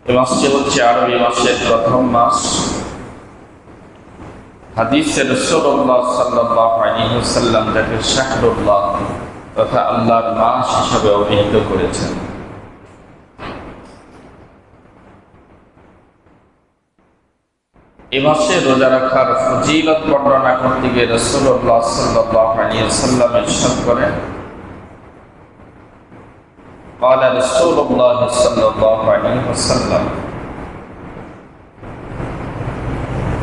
এই মাসটি হচ্ছে আরবি মাসের প্রথম মাস। হাদিসে রাসূলুল্লাহ সাল্লাল্লাহু আলাইহি ওয়াসাল্লাম যাকে শাহরুল্লাহ তথা আল্লাহর মাস হিসেবে অভিহিত করেছেন। এই মাসে রোজা রাখার ফজিলত বর্ণনা করতে গিয়ে রাসূলুল্লাহ সাল্লাল্লাহু আলাইহি ওয়াসাল্লাম ইরশাদ করেন, قال رسول الله صلى الله عليه وسلم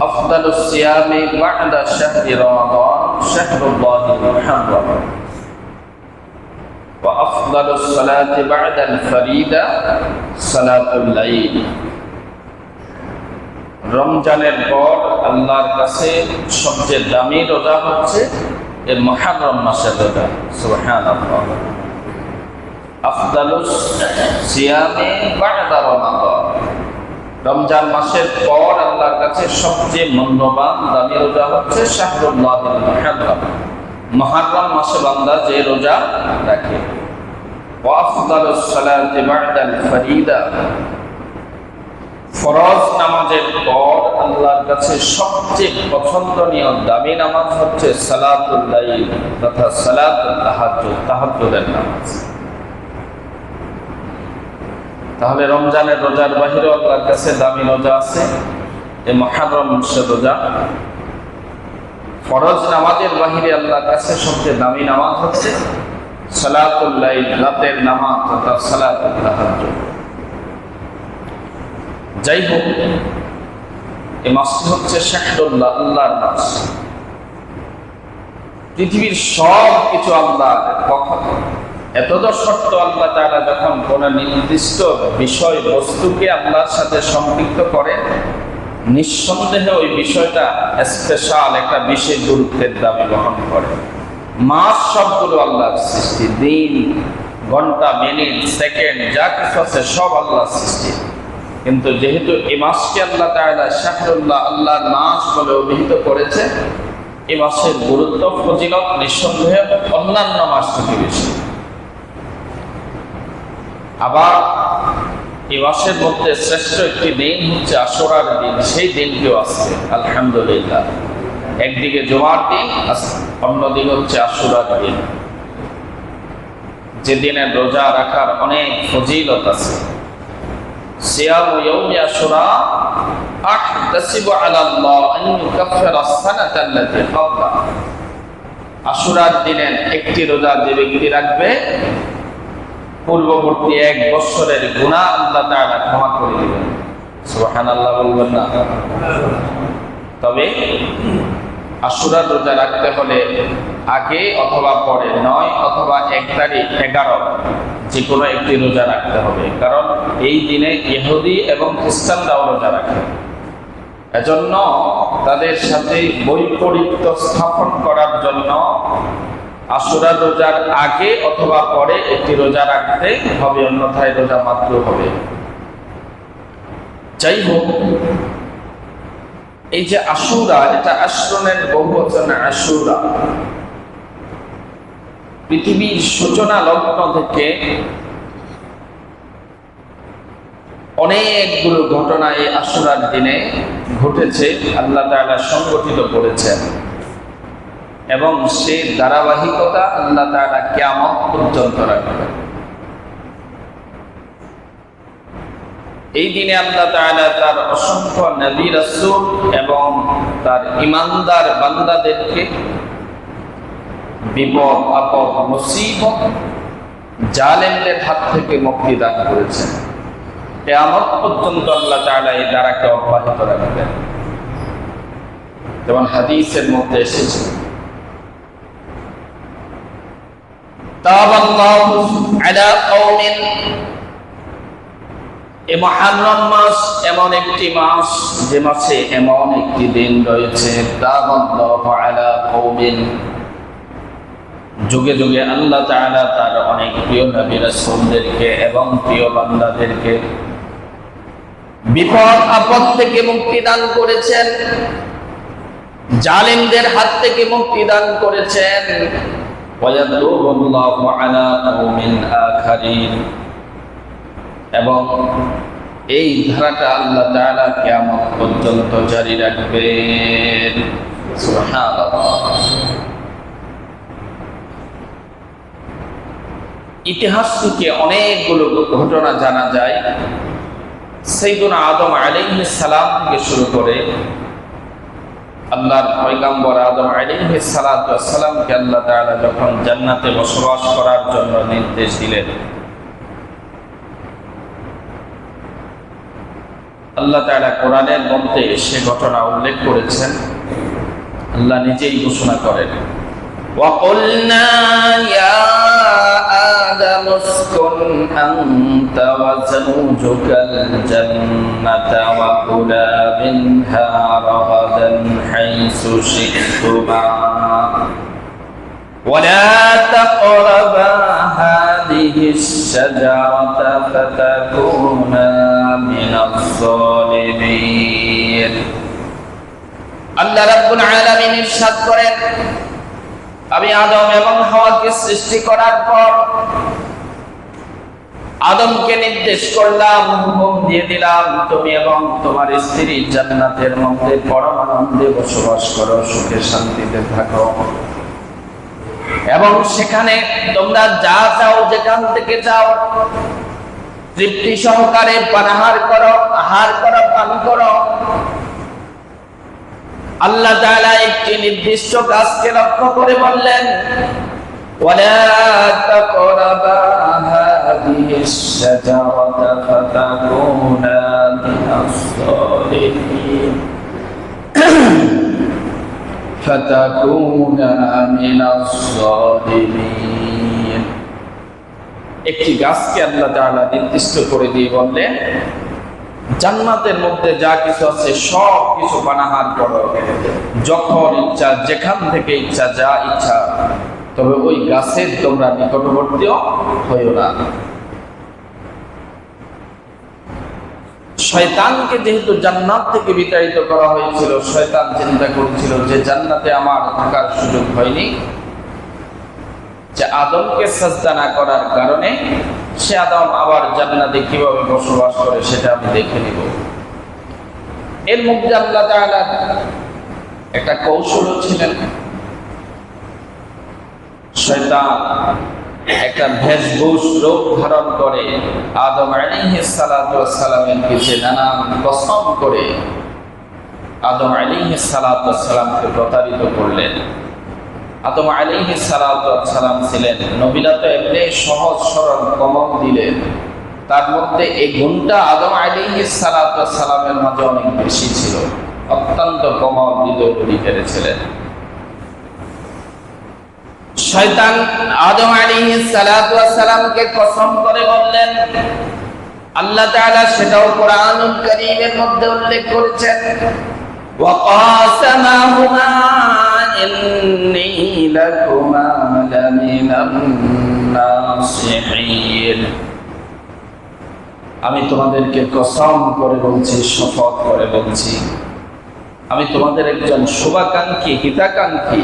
أفضل الصيام بعد شهر رمضان شهر الله المحرم وأفضل الصلاة بعد الفريضة صلاة الليل। রমজানের পর আল্লাহর কাছে সবচেয়ে দামি রোজা হচ্ছে এই মুহররম মাসের রোজা। সুবহানাল্লাহ। আফদালুস সিয়ামে বা'দা রমাদান, রমজান মাসের পর আল্লাহর কাছে সবচেয়ে মূল্যবান দামি রোজা হচ্ছে শাহরুল্লাহিল মুহররম, মুহররম মাসে বান্দা যে রোজা রাখে। ওয়া আফদালুস সালাতি বা'দাল ফরিদা, ফরজ নামাজের পর আল্লাহর কাছে সবচেয়ে পছন্দনীয় দামি নামাজ হচ্ছে সালাতুল লাইল তথা সালাতুল তাহাজ্জুদ, তাহাজ্জুদের নামাজ। তাহলে রমজানের রোজার বাহিরে আল্লাহর কাছে দামি রোজা আছে এই মুহররম মাসের রোজা। ফরজ নামাজের বাহিরে আল্লাহর কাছে সবচেয়ে দামি নামাজ হচ্ছে সালাতুল লাইল, রাতের নামাজ তথা সালাতুল তাহাজ্জুদ। যাই হোক, এই মাসটি হচ্ছে শাহরুল্লাহ, আল্লাহর মাস। পৃথিবীর সব কিছু আল্লাহর পক্ষ। এতদ সত্য আল্লাহ তাআলা যখন কোন নির্দিষ্ট বিষয় বস্তুকে আল্লাহর সাথে সম্পৃক্ত করে, নিঃসন্দেহে ওই বিষয়টা স্পেশাল একটা বিশেষ গুরুত্বের দাবি বহন করে। মাস সবগুলো আল্লাহর সৃষ্টি, দিন, ঘন্টা, মিনিট, সেকেন্ড যা কিছু আছে সব আল্লাহর সৃষ্টি। কিন্তু যেহেতু এই মাসকে আল্লাহ তাআলা শাহরুল্লাহ, আল্লাহর মাস বলে অভিহিত করেছে, এই মাসের গুরুত্ব ফজিলত নিঃসন্দেহে অন্যান্য মাস থেকে বেশি। আবার এই মাসের মধ্যে শ্রেষ্ঠ একটি দিন হচ্ছে আশুরার দিন, সেই দিনটিও আছে আলহামদুলিল্লাহ। একদিকে জুমার দিন, অন্যদিকে হচ্ছে আশুরার দিন, যে দিনে রোজা রাখার অনেক ফজিলত আছে। সিয়ামু ইয়াউমি আশুরা আহতাসিবু আলাল্লাহ আন ইউকাফিরা আস-সানাতা আল্লাতী ক্বাবলা। আশুরার দিনে একটি রোজা যে ব্যক্তি রাখবে, পূর্ববর্তী 1 বছরের গুনাহ আল্লাহ তাআলা ক্ষমা করে দিবেন। সুবহানাল্লাহ বলবেন না? তবে আশুরার রোজা রাখতে হলে আগে অথবা পরে 9 অথবা 1 তারিখ 11 যে কোনো একটি রোজা রাখতে হবে, কারণ এই দিনে ইহুদি এবং খ্রিস্টানরাও রোজা রাখে। এজন্য তাদের সাথে বৈপরীত্য স্থাপন করার জন্য আশুরা রোজার আগে অথবা পরে একটি রোজা রাখতে হবে, অন্যথায় রোজা মাত্র হবে। যাই হোক, এই যে আশুরা, এটা আশরনের বহুবচন আশুরা। পৃথিবীর সূচনা লগ্ন থেকে অনেকগুলো ঘটনা এই আশুরার দিনে ঘটেছে, আল্লাহ তাআলা সংগঠিত করেছেন এবং সে ধারাবাহিকতা আল্লাহ তাআলা কিয়ামত পর্যন্ত রাখবেন। এই দিনে আল্লাহ তাআলা তার অসংখ্য নবী রাসূল এবং তার ঈমানদার বান্দাদেরকে বিপদ, আপদ, মুসিবত, জালেমদের হাত থেকে মুক্তি দান করেছেন। কিয়ামত পর্যন্ত আল্লাহ তাআলা এই ধারাকে অব্যাহত রাখবেন। যেমন হাদিসের মধ্যে এসেছে, তাবাল্লাহু আলা কওমিন, এই মুহররম মাস এমন একটি মাস যে মাসে এমন একটি দিন রয়েছে, তাবাল্লাহু আলা কওমিন, যুগে যুগে আল্লাহ তাআলা তার অনেক প্রিয় নবী রাসূলদেরকে এবং প্রিয় বান্দাদেরকে বিপদ আপদ থেকে মুক্তি দান করেছেন, জালেমদের হাত থেকে মুক্তি দান করেছেন। ওয়ায়াদুল্লাহু আলা কওমিন আখারিন, এবং এই ধারাটা আল্লাহ তাআলা কিয়ামত পর্যন্ত জারি রাখবেন। সুবহানাল্লাহ। ইতিহাস থেকে অনেকগুলো ঘটনা জানা যায়। সাইয়্যিদুনা আদম আলাইহিস সালাম থেকে শুরু করে আল্লাহর পয়গম্বর আদম আলাইহিস সালাতু ওয়াস সালামকে আল্লাহ তাআলা যখন জান্নাতে বসবাস করার জন্য নির্দেশ দিলেন, আল্লাহ তাআলা কোরআনের মধ্যে সে ঘটনা উল্লেখ করেছেন। আল্লাহ নিজেই ঘোষণা করেন, وَقُلْنَا يَا آدَمُ اسْكُنْ أَنْتَ وَزَوْجُكَ الْجَنَّةَ وَكُلَا مِنْهَا رَغَدًا حَيْثُ شِئْتُمَا وَلَا تَقْرَبَا هَذِهِ الشَّجَرَةَ فَتَكُونَا مِنَ الظَّالِمِينَ। আল্লাহ রাব্বুল আলামিন ইরশাদ করেন, আমি আদম এবং হাওয়াকে সৃষ্টি করার পর আদমকে নির্দেশ করলাম, হুকুম দিয়ে দিলাম, তুমি এবং তোমার স্ত্রী জান্নাতের মধ্যে পরম আনন্দে বসবাস করো, সুখে শান্তিতে থাকো এবং সেখানে তোমরা যা চাও যেখান থেকে চাও তৃপ্তি সহকারে পানাহার করো, আহার করো, পান করো। আল্লাহ তাআলা একটি নির্দিষ্ট গাছকে লক্ষ্য করে বললেন, ওয়ালা তাকরাবা হাদিহিশ শাজারাতা ফাতাকুনা মিনাস সালিহিন ফাতাকুনা মিনাস সালিহিন। একটি গাছকে আল্লাহ তাআলা নির্দিষ্ট করে দিয়ে বললেন, জান্নাতের মধ্যে যা কিছু আছে সব কিছু পানাহার করো, যখন ইচ্ছা যেখান থেকে ইচ্ছা যা ইচ্ছা, তবে ওই গাছের তোমরা নিকটবর্তীও হইও না। শয়তানকে যেহেতু জান্নাত থেকে বিতাড়িত করা হয়েছিল, শয়তান চিন্তা করেছিল যে জান্নাতে আমার থাকার সুযোগ হয়নি, যে আদমকে সাজদা না করার কারণে সে আদম আবার জান্নাতে কিভাবে বসবাস করে সেটা আমি দেখে নিব। এর মধ্যে আল্লাহ তাআলা একটা কৌশল ছিলেন। শয়তান একটা ভেষভূষ রূপ ধারণ করে আদম আলাইহিস সালাতু ওয়াস সালামের পিছে নানান কসম করে আদম আলাইহিস সালাতু ওয়াস সালামকে প্রতারিত করলেন। আদম আলাইহিস সালাতু ওয়াস সালাম ছিলেন নবীরা তো এমনি সহজ সরল কমল দিলেন, তার মধ্যে এই গুণটা আদম আলাইহিস সালাতু ওয়াস সালামের মাঝে অনেক বেশি ছিল, অত্যন্ত কমল হৃদয় অধিকারী ছিলেন। শয়তান আদম আলাইহিস সালাতু ওয়াস সালামকে কসম করে বললেন, আল্লাহ তাআলা সেটাও কোরআনুল কারীমের মধ্যে উল্লেখ করেছেন, وَقَاسَمَهُمَا إِنِّي لَكُمَا لَمِنَ النَّاصِحِينَ। আমি তোমাদেরকে কসম করে বলছি, শপথ করে বলছি, আমি তোমাদের একজন শুভাকাঙ্ক্ষী, হিতাকাঙ্ক্ষী,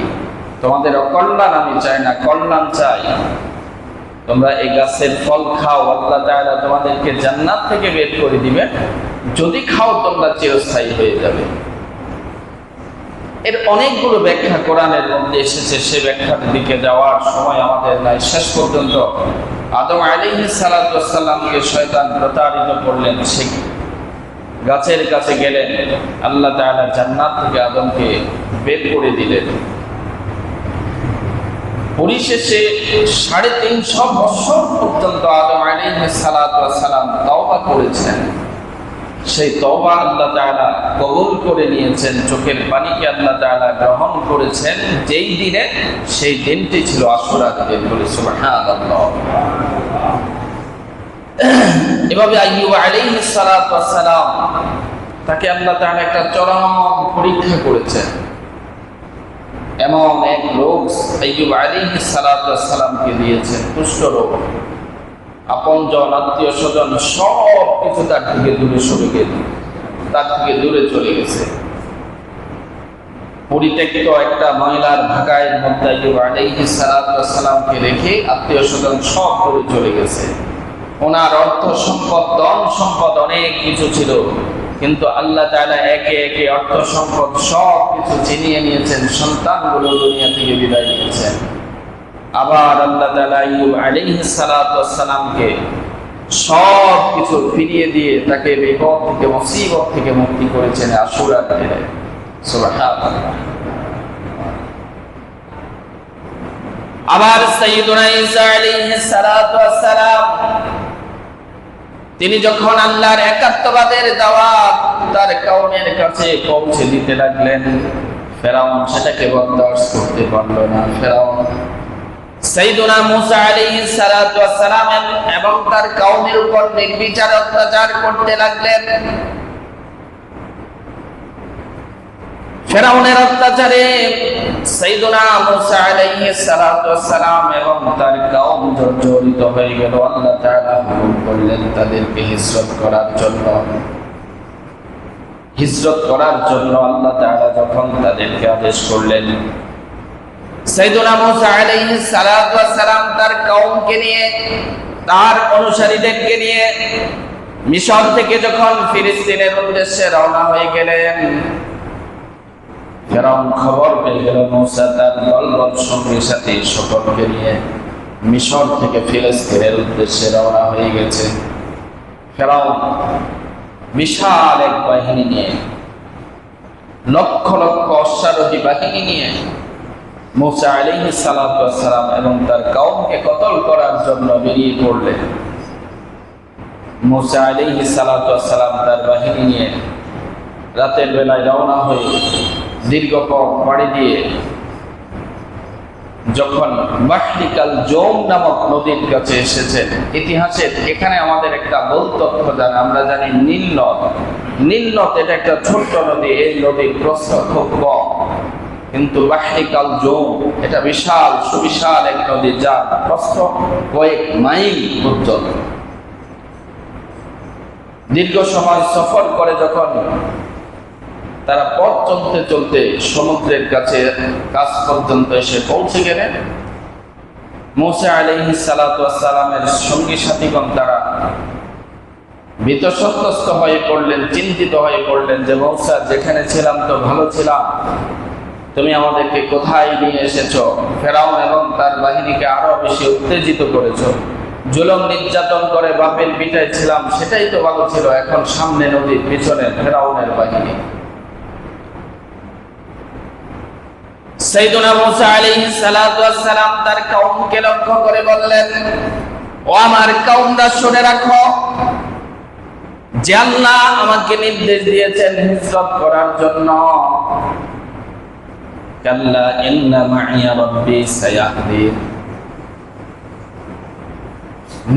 তোমাদের অকল্যাণ আমি চাই না, কল্যাণ চাই। তোমরা এই গাছের ফল খাও, আল্লাহ তাআলা তোমাদেরকে জান্নাত থেকে বের করে দিবেন, যদি খাও তোমরা চিরস্থায়ী হয়ে যাবে। এর অনেকগুলো ব্যাখ্যা কোরআনের মধ্যে এসেছে, সে ব্যাখ্যার দিকে যাওয়ার সময় আমাদের নাই। শেষ পর্যন্ত আদম আলাইহিস সালাতু ওয়াস সালামকে শয়তান প্রতারিত করলেন, সে গাছের কাছে গেলেন, আল্লাহ তাআলা জান্নাত থেকে আদমকে বের করে দিলেন। পরিশেষে 350 বছর পর্যন্ত আদম আলাইহিস সালাতু ওয়াস সালাম তওবা করেছেন। সেই তওবা আল্লাহ তাআলা কবুল করে নিয়েছেন, চোখের পানিকে আল্লাহ তাআলা গ্রহণ করেছেন যেই দিনে, সেই দিনটি ছিল আশুরার দিন। বলে সুবহানাল্লাহ। এভাবে আইয়ুব আলাইহিস সালাতু ওয়াস সালাম, তাকে আল্লাহ তাআলা একটা চরম পরীক্ষা করেছেন। এমন এক রোগ আইয়ুব আলাইহিস সালাতু ওয়াস সালামকে দিয়েছেন, কুষ্ঠ রোগ। আপনজন আত্মীয় স্বজন সব কিছু তার থেকে দূরে সরে গেছে, তার থেকে দূরে চলে গেছে। পরিত্যক্ত একটা ময়লার ভাগায়ের মধ্যে আইয়ুব আলাইহিস সালাতু ওয়াস সালামকে রেখে আত্মীয় স্বজন সব দূরে চলে গেছে। ওনার অর্থ সম্পদ, ধন সম্পদ অনেক কিছু ছিল, কিন্তু আল্লাহ তাআলা একে একে অর্থ সম্পদ সব কিছু ছিনিয়ে নিয়েছেন, সন্তানগুলো দুনিয়া থেকে বিদায় নিয়েছেন। আবার আল্লাহ তাআলা আইয়ুব আলাইহিস সালাতু ওয়াস সালামকে সব কিছু ফিরিয়ে দিয়ে তাকে বিপদ থেকে, মুসিবত থেকে মুক্তি করেছেন আশুরার দিনে। সুবহানাল্লাহ। আবার সাইয়্যিদুনা ঈসা আলাইহিস সালাতু ওয়াস সালাম তিনি যখন আল্লাহর একাত্মবাদের দাওয়াত তার কওমের কাছে পৌঁছে দিতে লাগলেন, ফেরাউন সেটাকে বরদাস্ত করতে পারল না। ফেরাউন সাইয়্যিদুনা মূসা আলাইহিস সালাতু ওয়াস সালাম এবং তার কওমের উপর নির্বিচার অত্যাচার করতে লাগলেন। ফেরাউনের অত্যাচারে সাইয়্যিদুনা মূসা আলাইহিস সালাতু ওয়াস সালাম এবং তার কওম জর্জরিত হয়ে গেল। আল্লাহ তাআলা হুকুম করলেন তাদেরকে হিজরত করার জন্য। হিজরত করার জন্য আল্লাহ তাআলা যখন তাদেরকে আদেশ করলেন, সাইয়্যিদুনা মূসা আলাইহিস সালাতু ওয়াস সালাম তার কওমকে নিয়ে, তার অনুসারীদেরকে নিয়ে মিশর থেকে যখন ফিলিস্তিনের উদ্দেশ্যে রওনা হয়ে গেলেন, ফেরাউন খবর পেয়ে গেল মূসা তার দলবল সঙ্গীর সাথে সকলকে নিয়ে মিশর থেকে ফিলিস্তিনের উদ্দেশ্যে রওনা হয়ে গেছে। ফেরাউন বিশাল এক বাহিনী নিয়ে, লক্ষ লক্ষ অশ্বারোহী বাহিনী নিয়ে মূসা আলাইহিস সালাতু ওয়াস সালাম এবং তার কওমকে কতল করার জন্য বেরিয়ে পড়লেন। মূসা আলাইহিস সালাতু ওয়াস সালাম তার বাহিনী নিয়ে রাতের বেলায় রওনা হয়ে দীর্ঘ পথ পাড়ি দিয়ে যখন বাহরিকাল জৌম নামক নদীর কাছে এসেছেন, ইতিহাসের এখানে আমাদের একটা মূল তথ্য জানা, আমরা জানি নীল নদ। নীল নদ এটা একটা ছোট্ট নদী, এই নদীর প্রস্থ খুব কম, কিন্তু বাহরিকাল জৌম এটা বিশাল সুবিশাল এক নদী, যার প্রস্থ কয়েক মাইল পর্যন্ত। দীর্ঘ সময় সফর করে যখন তারা পথ চলতে চলতে সমুদ্রের কাছে কাছ পর্যন্ত এসে পৌঁছে গেলেন, মূসা আলাইহিস সালাতু ওয়াস সালামের সঙ্গী সাথীগণ তারা ভীতসন্ত্রস্ত হয়ে পড়লেন, চিন্তিত হয়ে পড়লেন যে মূসা, যেখানে ছিলাম তো ভালো ছিলাম, তুমি আমাদেরকে কোথায় নিয়ে এসেছো? ফেরাউন এবং তার বাহিনীকে আরো বেশি উত্তেজিত করেছো, জুলুম নির্যাতন করে বাপের পিঠায় ছিলাম, সেটাই তো ভালো ছিল, এখন সামনে নদীর পিছনে ফেরাউনের বাহিনী। সাইয়্যিদুনা মূসা আলাইহিস সালাতু ওয়াস সালাম তার কওমকে লক্ষ্য করে বললেন, ও আমার কওমরা, শুনে রাখো যে আল্লাহ আমাকে নির্দেশ দিয়েছেন হিজরত করার জন্য। কাল্লা ইন্না মাইয়া রাব্বি সায়াহদিন,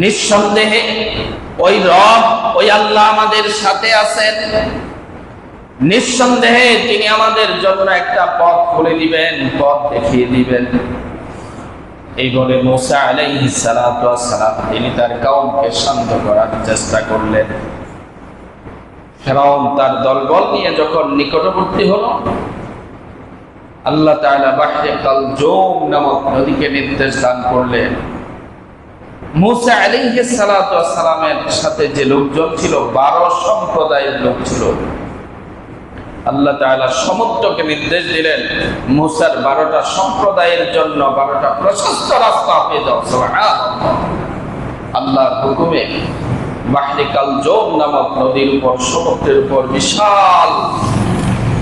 নিঃসন্দেহে ওই রব, ওই আল্লাহ আমাদের সাথে আছেন, নিঃসন্দেহে তিনি আমাদের জন্য একটা পথ খুলে দিবেন, পথ দেখিয়ে দিবেন। এই বলে মূসা আলাইহিস সালাতু ওয়াস সালাম তিনি তার কওমকে শান্ত করার চেষ্টা করলেন। ফেরাউন তার দলবল নিয়ে যখন নিকটবর্তী হলো, আল্লাহ তাআলা বাহরিকাল জৌম নামক নদীকে নির্দেশ দান করলেন। মূসা আলাইহিস সালাতু ওয়াস সালামের সাথে যে লোকজন ছিল, 12 সম্প্রদায়ের লোক ছিল, আল্লাহ তাআলা সমুদ্রকে নির্দেশ দিলেন মূসার 12টা সম্প্রদায়ের জন্য 12টা প্রশস্ত রাস্তা পেয়ে দাও। সুবহানাল্লাহ। আল্লাহর হুকুমে বাহরিকাল জৌম নামক নদীর উপর, সমুদ্রের উপর, বিশাল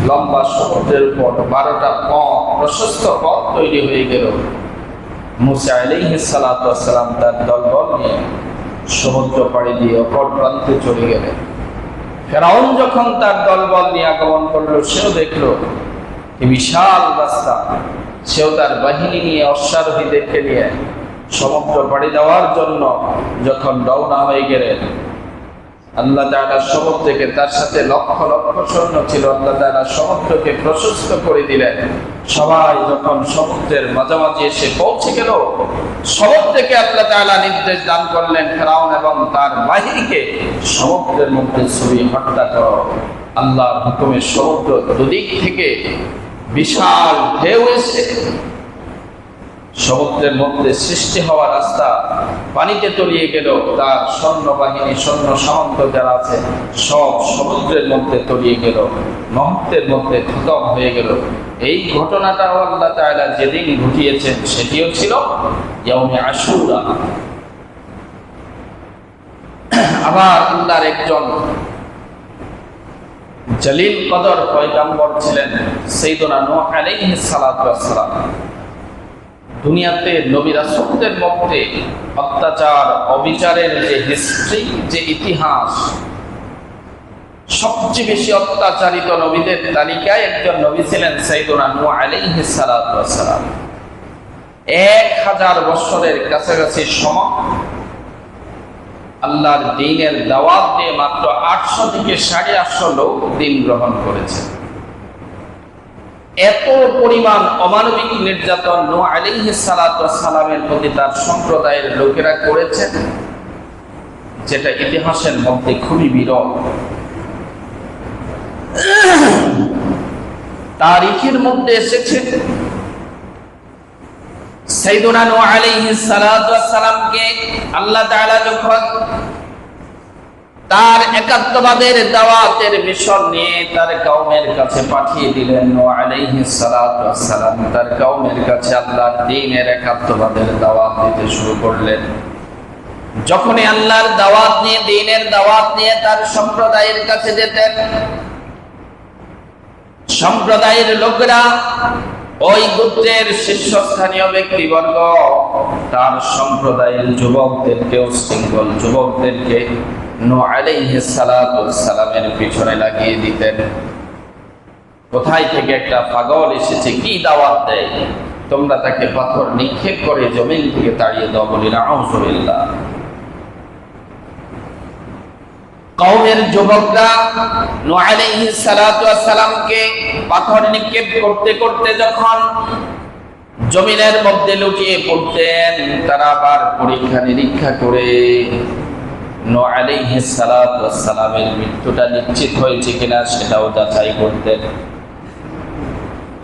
লম্বা সমুদ্রের উপর 12টা পথ, প্রশস্ত পথ তৈরি হয়ে গেল। মূসা আলাইহিস সালাতু ওয়াস সালাম তার দলবল নিয়ে সমুদ্র পাড়ি দিয়ে অপর প্রান্তে চলে গেলেন। ফেরাউন যখন তার দলবল নিয়ে আগমন করলো, সেও দেখলো বিশাল রাস্তা, সেও তার বাহিনী নিয়ে, অশ্বারোহীদেরকে নিয়ে সমুদ্র পাড়ি দেওয়ার জন্য যখন রওনা হয়ে গেলেন, আল্লাহ তাআলা সমুদ্রকে, তার সাথে লক্ষ লক্ষ সৈন্য ছিল, আল্লাহ তাআলা সমুদ্রকে প্রশস্ত করে দিলেন। সবাই যখন সমুদ্রের মাঝামাঝি এসে পৌঁছে গেল, সমুদ্রকে আল্লাহ তাআলা নির্দেশ দান করলেন ফেরাউন এবং তার বাহিনীকে সমুদ্রের মধ্যে ছবি হত্যা করো। আল্লাহর হুকুমে সমুদ্র দুদিক থেকে বিশাল ঢেউ এসে সমুদ্রের মধ্যে সৃষ্টি হওয়া রাস্তা পানিতে তলিয়ে গেল, তার সৈন্যবাহিনী সৈন্য সামন্ত যারা আছে সব সমুদ্রের মধ্যে তলিয়ে গেল, মুহূর্তের মধ্যে খতম হয়ে গেল। এই ঘটনাটাও আল্লাহ তাআলা যেদিন ঘটিয়েছেন সেটিও ছিল ইয়াউমে আশুরা। আবার আল্লাহর একজন জলিল কদর পয়গম্বর ছিলেন সাইয়্যিদুনা নূহ আলাইহিস সালাতু ওয়াস সালাম। দুনিয়াতে নবী রাসূলদের মধ্যে অত্যাচার অবিচারের যে হিস্ট্রি, যে ইতিহাস, সবচেয়ে বেশি অত্যাচারিত নবীদের তালিকায় একজন নবী ছিলেন সাইয়্যিদুনা নূহ আলাইহিস সালাতু ওয়াস সালাম। 1000 বছরের কাছাকাছি সময় আল্লাহর দ্বীনের দাওয়াত দিয়ে মাত্র 800 থেকে 850 লোক দ্বীন গ্রহণ করেছে। এত পরিমাণ অমানবিক নির্যাতন নূহ আলাইহিস সালাতু ওয়াস সালামের প্রতি তার সম্প্রদায়ের লোকেরা করেছে, যেটা ইতিহাসের মধ্যে খুবই বিরল। তারিখের মধ্যে এসেছে সাইয়্যিদুনা নূহ আলাইহিস সালাতু ওয়াস সালামকে আল্লাহ তাআলা যখন তার একাত্মবাদের দাওয়াতের মিশন নিয়ে তার কওমের কাছে পাঠিয়ে দিলেন, নূহ আলাইহিস সালাতু ওয়াস সালাম তার কওমের কাছে আল্লাহর দ্বীনের একাত্মবাদের দাওয়াত দিতে শুরু করলেন। যখনই আল্লাহর দাওয়াত নিয়ে, দ্বীনের দাওয়াত নিয়ে তার সম্প্রদায়ের কাছে যেতেন, সম্প্রদায়ের লোকেরা, ওই গোত্রের শীর্ষস্থানীয় ব্যক্তিবর্গ তার সম্প্রদায়ের যুবকদেরকে, উশৃঙ্খল যুবকদেরকে নূহ আলাইহিস সালাতু ওয়াস সালামের পিছনে লাগিয়ে দিতেন। কোথায় থেকে একটা পাগল এসেছে, কি দাওয়াত দেয়, তোমরা তাকে পাথর নিক্ষেপ করে জমিন থেকে তাড়িয়ে দাও, বলি নাউযুবিল্লাহ। কওমের যুবকরা নূহ আলাইহিস সালাতু ওয়াস সালামকে পাথর নিক্ষেপ করতে করতে যখন জমিনের মধ্যে লুটিয়ে পড়তেন, তারা আবার পরীক্ষা নিরীক্ষা করে নূহ আলাইহিস সালাতু ওয়াস সালামের মৃত্যুটা নিশ্চিত হয়েছে কিনা সেটাও যাচাই করতেন।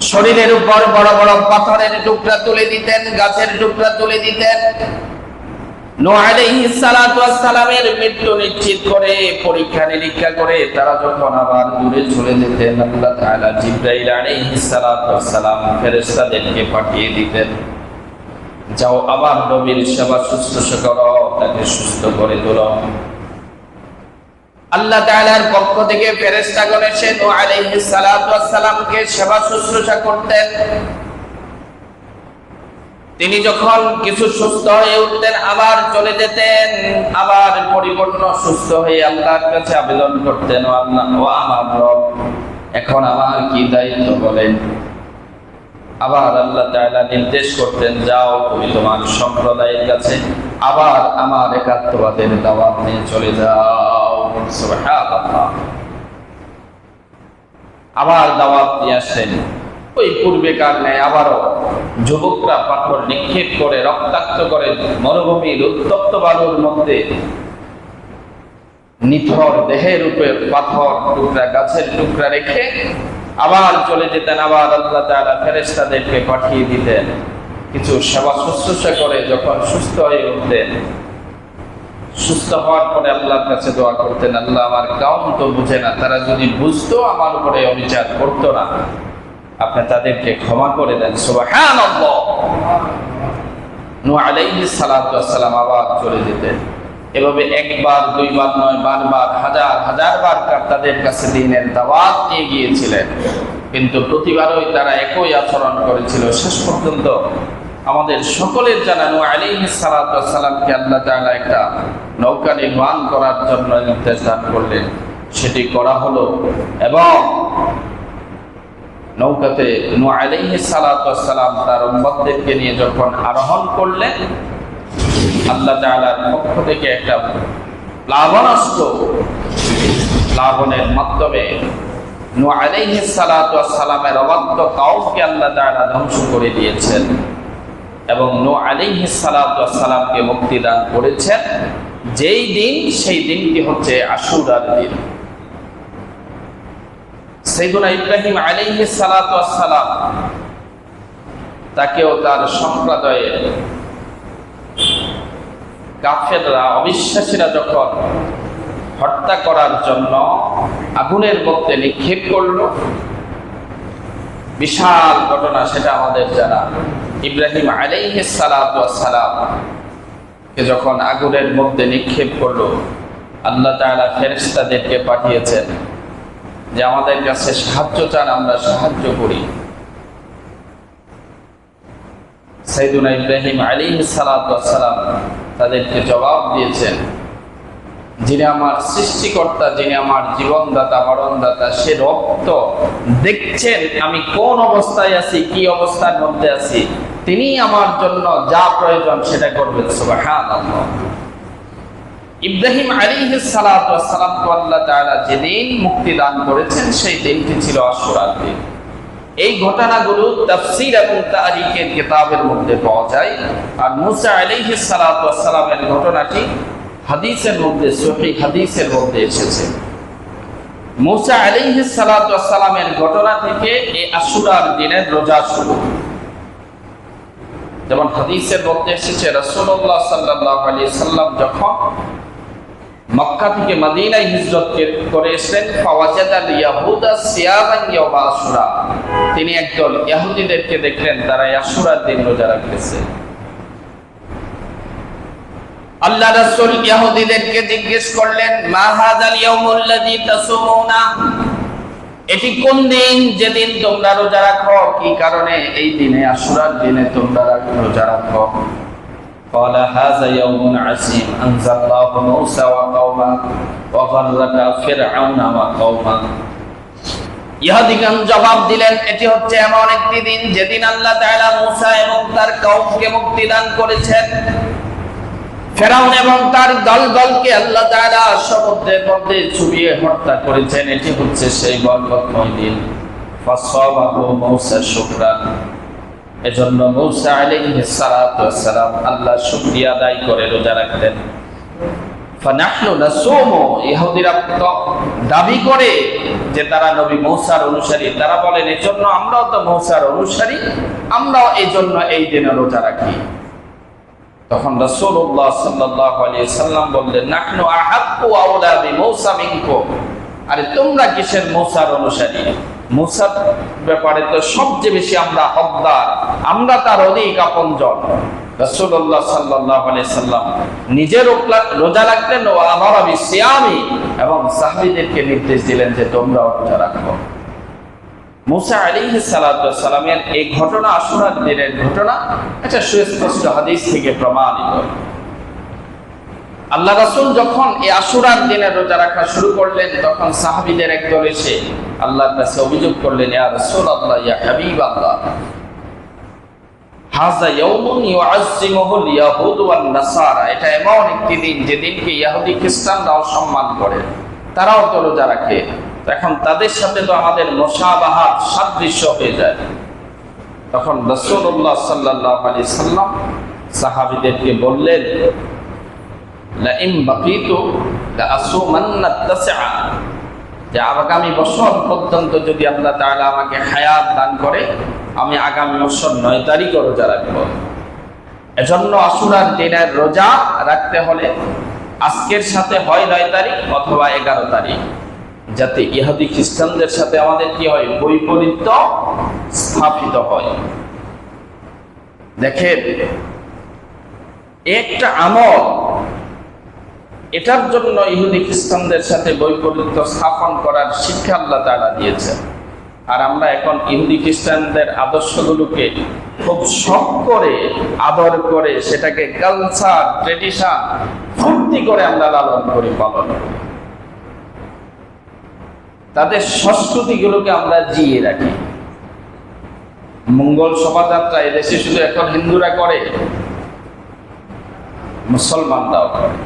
শরীরের উপর বড় বড় পাথরের টুকরা তুলে দিতেন, গাছের টুকরা তুলে দিতেন। নূহ আলাইহিস সালাতু ওয়াস সালামের মৃত্যু নিশ্চিত করে পরীক্ষা নিরীক্ষা করে তারা যখন আবার দূরে চলে যেতেন, আল্লাহ তাআলা জিবরাইল আলাইহিস সালাতু ওয়াস সালাম ফেরেশতাদেরকে পাঠিয়ে দিতেন, যাও আবার নবীর সেবা শুশ্রূষা করো, তাকে সুস্থ করে তোলো। আল্লাহ তাআলার পক্ষ থেকে ফেরেশতাগণ এসে নূহ আলাইহিস সালাতু ওয়াস সালামকে সেবা শুশ্রূষা করতেন। তিনি যখন কিছু সুস্থ হয়ে উঠতেন আবার চলে যেতেন, আবার পরিপূর্ণ সুস্থ হয়ে আল্লাহর কাছে আবেদন করতেন, ও আল্লাহ, ও আমার রব, এখন আমার কি দায়িত্ব বলেন। আবার আল্লাহ তাআলা নির্দেশ করতেন, যাও তুমি তোমার সম্প্রদায়ের কাছে আবার আমার একাত্মবাদের দাওয়াত নিয়ে চলে যাও। সুবহানাল্লাহ। আবার দাওয়াত নিয়ে আসেন, ওই পূর্বেকার ন্যায় আবারও যুবকরা পাথর নিক্ষেপ করে, রক্তাক্ত করে, মরুভূমির উত্তপ্ত বালুর মধ্যে নিথর দেহের উপরে পাথর টুকরা, গাছের টুকরা রেখে আবার চলে যেতেন। আবার আল্লাহ তাআলা ফেরেশতাদেরকে পাঠিয়ে দিতেন, কিছু সেবা শুশ্রূষা করে যখন সুস্থ হয়ে উঠতেন, সুস্থ হওয়ার পরে আল্লাহর কাছে দোয়া করতেন, আল্লাহ, আমার কওম তো বুঝে না, তারা যদি বুঝতো আমার উপরে অবিচার করতো না, আপনি তাদেরকে ক্ষমা করে দেন। সুবহানাল্লাহ। নূহ আলাইহিস সালাতু ওয়াস সালাম আবার চলে যেতেন। এভাবে একবার দুইবার নয়, বারবার, হাজার হাজার বার তাদের কাছে দ্বীনের দাওয়াত নিয়ে গিয়েছিলেন, কিন্তু প্রতিবারই তারা একই আচরণ করেছিল। শেষ পর্যন্ত আমাদের সকলের জানা নূহ আলাইহিস সালাতু ওয়াস সালামকে আল্লাহ তাআলা একটা নৌকা নির্মাণ করার জন্য নির্দেশ দান করলেন, সেটি করা হলো। এবং নৌকাতে নূহ আলাইহিস সালাতু ওয়াস সালাম তার উম্মতদেরকে নিয়ে যখন আরোহণ করলেন, আল্লাহ তাআলার পক্ষ থেকে একটা প্লাবনের মাধ্যমে নূহ আলাইহিস সালাতু ওয়াস সালামের অবাধ্য কওমকে আল্লাহ তাআলা ধ্বংস করে দিয়েছেন এবং নূহ আলাইহিস সালাতু ওয়াস সালামকে মুক্তি দান করেছেন। যেই দিন, সেই দিনটি হচ্ছে আশুরার দিন। সাইয়্যিদুনা ইব্রাহিম আলাইহিস সালাতু ওয়াস সালাম তাকেও তার সম্প্রদায়ের কাফেররা, অবিশ্বাসীরা যখন হত্যা করার জন্য আগুনের মধ্যে নিক্ষেপ করল, বিশাল ঘটনা, সেটা আমাদের জানা। ইব্রাহিম আলাইহিস সালাতু ওয়াস সালাম কে যখন আগুনের মধ্যে নিক্ষেপ করলো, আল্লাহ তাআলা ফেরেশতাদেরকে পাঠিয়েছেন যে আমাদের কাছে সাহায্য চান, আমরা সাহায্য করি। সাইয়েদুনা ইব্রাহিম আলাইহিস সালাতু ওয়াস সালাম তাদেরকে জবাব দিয়েছেন, যিনি আমার সৃষ্টিকর্তা, যিনি আমার জীবনদাতা, মরণদাতা, সে রক্ত দেখছেন আমি কোন অবস্থায় আছি, কি অবস্থার মধ্যে আছি, তিনি আমার জন্য যা প্রয়োজন সেটা করবেন। সুবহানাল্লাহ। ইব্রাহিম আলাইহিস সালাতু ওয়াস সালামকে আল্লাহ তাআলা যেদিন মুক্তি দান করেছেন সেই দিনটি ছিল আশুরার দিন। এই ঘটনাগুলো তাফসীর এবং তারিখের কিতাবের মধ্যে পাওয়া যায়। আর মুসা আলাইহিস সালাতু ওয়াস সালামের ঘটনাটি হাদিসের মধ্যে, সহিহ হাদিসের মধ্যে এসেছে। মুসা আলাইহিস সালাতু ওয়াস সালামের ঘটনা থেকে এই আশুরার দিনের রোজা শুরু। যেমন হাদিসের মধ্যে এসেছে, রাসূলুল্লাহ সাল্লাল্লাহু আলাইহি সাল্লাম যখন মক্কা থেকে মদিনায় হিজরত করে এসেছেন, ফাওয়াজাদাল ইয়াহুদা সিয়ামান ইয়াওম আশুরা, তিনি একদল ইহুদিদেরকে দেখলেন তারা আশুরার দিন রোজা রাখতেছে। আল্লাহ রাসূল ইহুদিদেরকে জিজ্ঞেস করলেন, মা হাযাল ইয়াউমুল্লাযী তাসুমুনা, এটি কোন দিন যেদিন তোমরা রোজা রাখো, কি কারণে এই দিনে আশুরার দিনে তোমরা রোজা রাখো? قال هذا يوم عسيم انزل الله موسى وقومه وغرق فرعون وقومه। ইহুদিগণ জবাব দিলেন, এটি হচ্ছে এমন একটি দিন যেদিন আল্লাহ তাআলা মুসা এবং তার কওমকে মুক্তি দান করেছেন, ফেরাউন এবং তার দলকে আল্লাহ তাআলা সমুদ্রের মধ্যে চুবিয়ে হত্যা করেছেন। এটি হচ্ছে সেই বরকতময় দিন। ফাসাবাহু মুসা শুকরান, এজন্য মুসা আলাইহিস সালাতু ওয়াস সালাম আল্লাহর শুকরিয়া আদায় করে রোজা রাখতেন। ফানাহনু নাসুমু, ইহুদিরা দাবি করে যে তারা নবী মুসার অনুসারী, তারা বলেন এজন্য আমরাও তো মুসার অনুসারী, আমরাও এজন্য এই দিনে রোজা রাখি। তখন রাসূলুল্লাহ সাল্লাল্লাহু আলাইহি সাল্লাম বললেন, নাহনু আহাক্কু আওলা বিমূসা মিনকুম, আরে তোমরা কিসের মুসার অনুসারী? মুসার ব্যাপারে তো সবচেয়ে বেশি আমরা হকদার, আমরা তার অধিক আপনজন। রাসূলুল্লাহ সাল্লাল্লাহু আলাইহি সাল্লাম নিজের রোজা রাখলেন ও আমারা বিসিয়ামি, এবং সাহাবীদেরকে নির্দেশ দিলেন যে তোমরাও রোজা রাখো। মুসা আলাইহিস সালাতু ওয়াস সালামের এই ঘটনা আশুরার দিনের ঘটনা, এটা সুস্পষ্ট হাদিস থেকে প্রমাণিত। আল্লাহ রাসূল যখন এই আশুরার দিনে রোজা রাখা শুরু করলেন, তখন সাহাবীদের একদল এসে আল্লাহর কাছে অভিযোগ করলেন, ইয়া রাসূলুল্লাহ, ইয়া হাবিবাল্লাহ, হাযা ইয়াউমুন ইউআজ্জিমুহুল ইয়াহুদ ওয়ান নাসারা, এটা এমন একটি দিন যেদিনকে ইহুদি খ্রিস্টানরাও সম্মান করে, তারাও তো রোজা রাখে, এখন তাদের সাথে তো আমাদের মুশাবাহাত, সাদৃশ্য হয়ে যায়। তখন রাসূলুল্লাহ সাল্লাল্লাহু আলাইহি সাল্লাম সাহাবীদেরকে বললেন, লাইম বাকিতু লাআসুমান্না তাসআ, যে আগামী বছর পর্যন্ত যদি আল্লাহ তাআলা আমাকে হায়াত দান করে, আমি আগামী বছর 9 তারিখ রোজা রাখব। এজন্য আশুরার দিনের রোজা রাখতে হলে আজকের সাথে হয় 9 তারিখ অথবা 11 তারিখ, যাতে ইহুদি খ্রিস্টানদের সাথে আমাদের কি হয়, বৈপরীত্য স্থাপিত হয়। দেখেন, একটা আমল, এটার জন্য ইহুদি খ্রিস্টানদের সাথে বৈপরীত্য স্থাপন করার শিক্ষা আল্লাহ তাআলা দিয়েছেন। আর আমরা এখন ইহুদি খ্রিস্টানদের আদর্শগুলোকে খুব শখ করে, আদর করে, সেটাকে কালচার, ট্রেডিশন ফুর্তি করে আমরা লালন করি, পালন করি। তাদের সংস্কৃতিগুলোকে আমরা জিয়ে রাখি। মঙ্গল শোভাযাত্রা এদেশে শুধু এখন হিন্দুরা করে, মুসলমানরাও করে।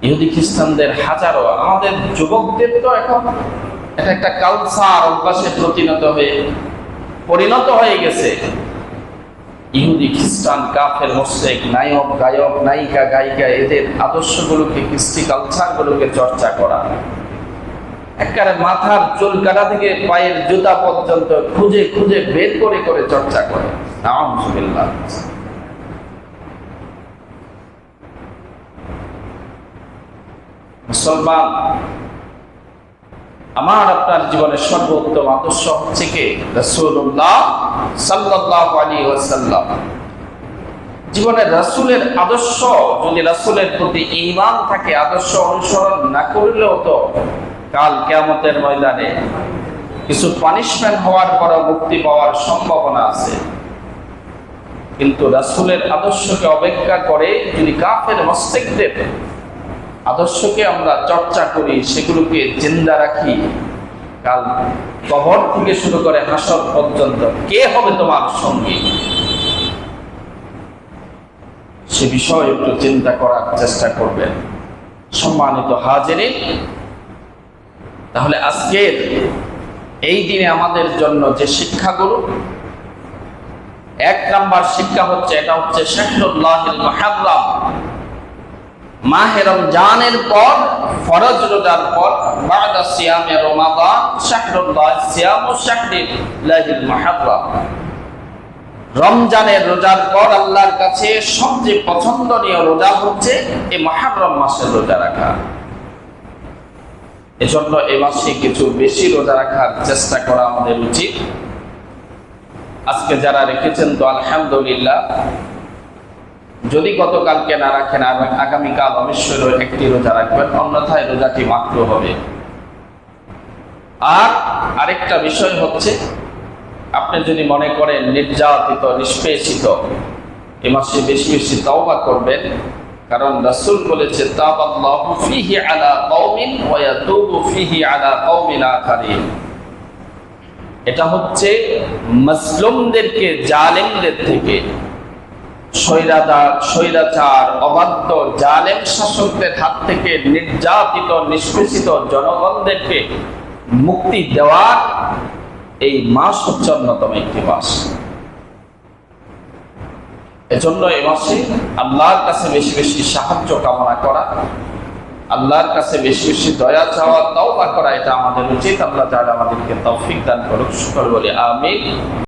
ইহুদি খ্রিস্টানদের হাজারো, আমাদের যুবকদের তো এখন এটা একটা কালচার, অভ্যাসে পরিণত হয়ে গেছে। ইহুদি খ্রিস্টান, কাফের, মুশরিক, নায়ক গায়ক, নায়িকা গায়িকা, এদের আদর্শগুলোকে, কৃষ্টি কালচারগুলোকে চর্চা করা। একেবারে মাথার চুল কাটা থেকে পায়ের জুতা পর্যন্ত খুঁজে খুঁজে বের করে করে চর্চা করে। নাউযুবিল্লাহ। মুসলমান, আমার আপনার জীবনের সর্বোত্তম আদর্শ হচ্ছে কি? রাসূলুল্লাহ সাল্লাল্লাহু আলাইহি ওয়াসাল্লাম। জীবনের রাসূলের আদর্শ, যদি রাসূলের প্রতি ঈমান থাকে, আদর্শ অনুসরণ না করলেও তো কাল কিয়ামতের ময়দানে কিছু পানিশমেন্ট হওয়ার পর মুক্তি পাওয়ার সম্ভাবনা আছে। কিন্তু রাসূলের আদর্শকে অবজ্ঞা করে যদি কাফের মুশরিকদের আদর্শকে আমরা চর্চা করি, সেগুলোকে জিন্দা রাখি, কাল কবর থেকে শুরু করে হাসর পর্যন্ত কে হবে তোমার সঙ্গী, সে বিষয়ে একটু চিন্তা করার চেষ্টা করবেন। সম্মানিত হাজিরিন, তাহলে আজকের এই দিনে আমাদের জন্য যে শিক্ষাগুলো, এক নাম্বার শিক্ষা হচ্ছে, এটা হচ্ছে শাহরুল্লাহিল মুহাররম, মাহে রমজানের পর, ফরজ রোজার পর, বাদা সিয়ামে রমাদান শাহরুল্লাহ সিয়ামু শাহরিল্লাহিল মুহাররম। রমজানের রোজার পর আল্লাহর কাছে সবচেয়ে পছন্দনীয় রোজা হচ্ছে এই মুহররম মাসের রোজা রাখা। এজন্য এই মাসে কিছু বেশি রোজা রাখার চেষ্টা করা আমাদের উচিত। আজকে যারা রেখেছেন তো আলহামদুলিল্লাহ, যদি গতকালকে না রাখেন আগামীকাল অবশ্যই একটি রোজা রাখবেন, অন্যথায় রোজাটি মাকরুহ হবে। আর আরেকটা বিষয় হচ্ছে, আপনি যদি মনে করেন নির্যাতিত নিষ্পেষিত, এ মাসে বেশি বেশি তওবা করবেন, কারণ রাসূল বলেছে তাবাল্লাহু ফীহি আলা কওমিন ওয়া ইয়াতুবু ফীহি আলা কওমিন আখারিন। এটা হচ্ছে মাজলুমদেরকে জালেমদের থেকে, স্বৈরাচার অবাধ্য জালেম শাসকদের হাত থেকে নির্যাতিত নিষ্পেষিত জনগণদেরকে মুক্তি দেওয়ার এই মাস হচ্ছে অন্যতম একটি মাস। এজন্য এই মাসে আল্লাহর কাছে বেশি বেশি সাহায্য কামনা করা, আল্লাহর কাছে বেশি বেশি দয়া চাওয়া, তওবা করা, এটা আমাদের উচিত। আল্লাহ তাআলা আমাদেরকে তৌফিক দান করুক, শুকর বলি আমিন।